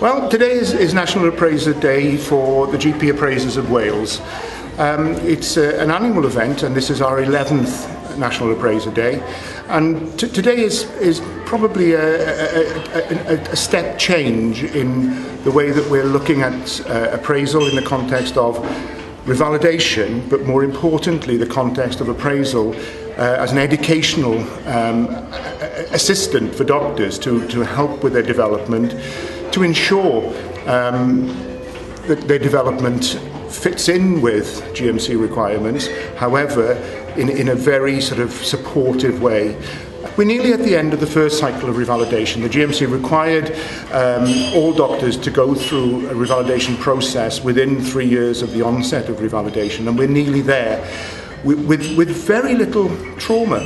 Well, today is National Appraiser Day for the GP Appraisers of Wales. It's an annual event, and this is our 11th National Appraiser Day. And today is probably a step change in the way that we're looking at appraisal in the context of revalidation, but more importantly, the context of appraisal as an educational assistant for doctors to help with their development, to ensure that their development fits in with GMC requirements, however, in a very sort of supportive way. We're nearly at the end of the first cycle of revalidation. The GMC required all doctors to go through a revalidation process within 3 years of the onset of revalidation, and we're nearly there. With very little trauma.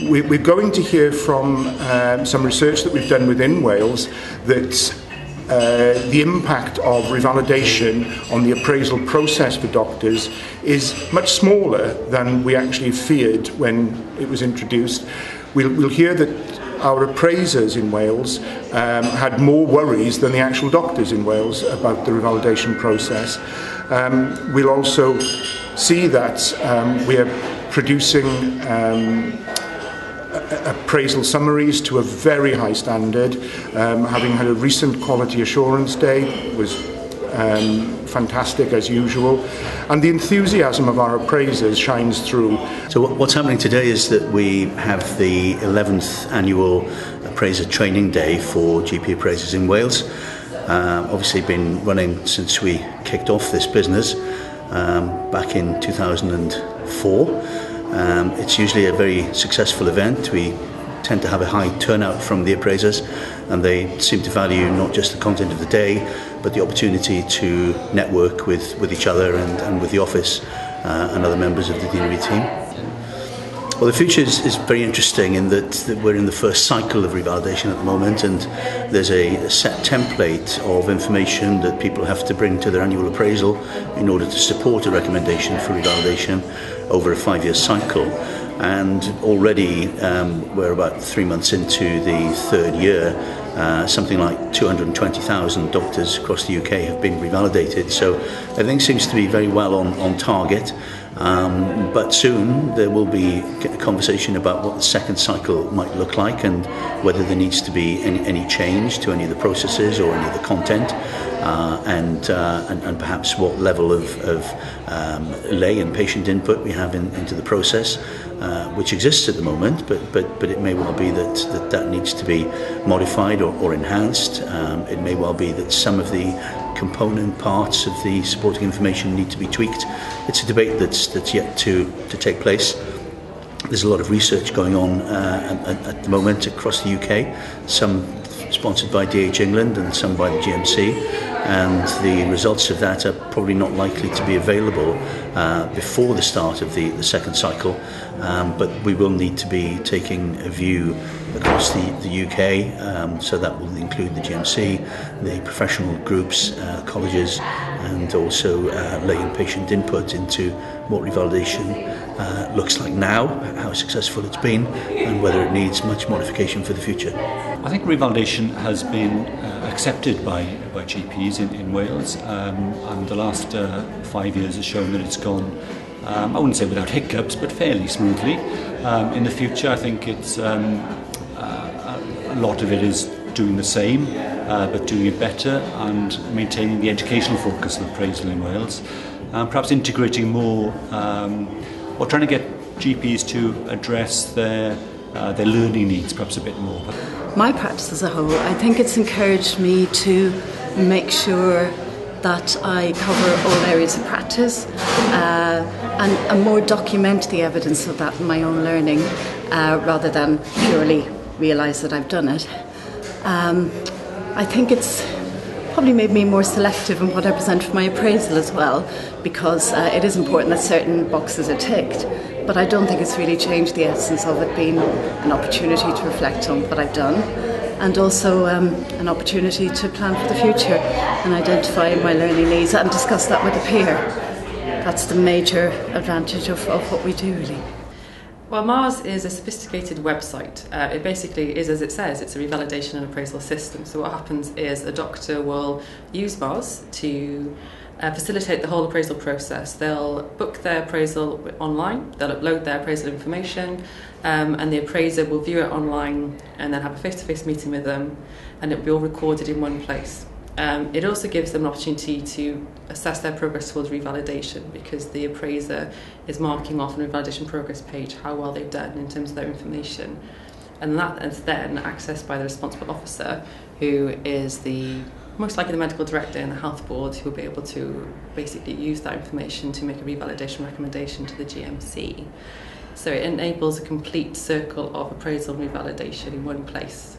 We're going to hear from some research that we've done within Wales that the impact of revalidation on the appraisal process for doctors is much smaller than we actually feared when it was introduced. We'll hear that our appraisers in Wales had more worries than the actual doctors in Wales about the revalidation process. We'll also see that we are producing appraisal summaries to a very high standard. Having had a recent quality assurance day was fantastic as usual, and the enthusiasm of our appraisers shines through. So what's happening today is that we have the 11th annual appraiser training day for GP appraisers in Wales. Obviously been running since we kicked off this business back in 2004. It's usually a very successful event. We tend to have a high turnout from the appraisers, and they seem to value not just the content of the day, but the opportunity to network with each other and with the office and other members of the deanery team. Well, the future is very interesting in that we're in the first cycle of revalidation at the moment, and there's a set template of information that people have to bring to their annual appraisal in order to support a recommendation for revalidation over a 5-year cycle. And already we're about 3 months into the third year. Something like 220,000 doctors across the UK have been revalidated, so everything seems to be very well on target. But soon there will be a conversation about what the second cycle might look like and whether there needs to be any change to any of the processes or any of the content, and perhaps what level of lay and patient input we have into the process, which exists at the moment, but it may well be that needs to be modified or enhanced. It may well be that some of the component parts of the supporting information need to be tweaked. It's a debate that's yet to take place. There's a lot of research going on at the moment across the UK, some sponsored by DH England and some by the GMC, and the results of that are probably not likely to be available before the start of the second cycle, but we will need to be taking a view across the UK, so that will include the GMC, the professional groups, colleges, and also lay and patient input into what revalidation looks like now, how successful it's been, and whether it needs much modification for the future. I think revalidation has been accepted by GPs in Wales, and the last 5 years has shown that it's gone, I wouldn't say without hiccups, but fairly smoothly. In the future, I think it's a lot of it is doing the same, but doing it better and maintaining the educational focus of appraisal in Wales, and perhaps integrating more, or trying to get GPs to address their learning needs perhaps a bit more. My practice as a whole, I think it's encouraged me to make sure that I cover all areas of practice and more document the evidence of that in my own learning, rather than purely realise that I've done it. I think it's probably made me more selective in what I present for my appraisal as well, because it is important that certain boxes are ticked, but I don't think it's really changed the essence of it being an opportunity to reflect on what I've done, and also an opportunity to plan for the future and identify my learning needs and discuss that with a peer. That's the major advantage of what we do, really. Well, Mars is a sophisticated website. It basically is, as it says, it's a revalidation and appraisal system. So what happens is a doctor will use Mars to facilitate the whole appraisal process. They'll book their appraisal online, they'll upload their appraisal information, and the appraiser will view it online and then have a face-to-face meeting with them, and it will be all recorded in one place. It also gives them an opportunity to assess their progress towards revalidation, because the appraiser is marking off on the revalidation progress page how well they've done in terms of their information. And that is then accessed by the responsible officer, who is most likely the medical director and the health board, who will be able to basically use that information to make a revalidation recommendation to the GMC. So it enables a complete circle of appraisal and revalidation in one place.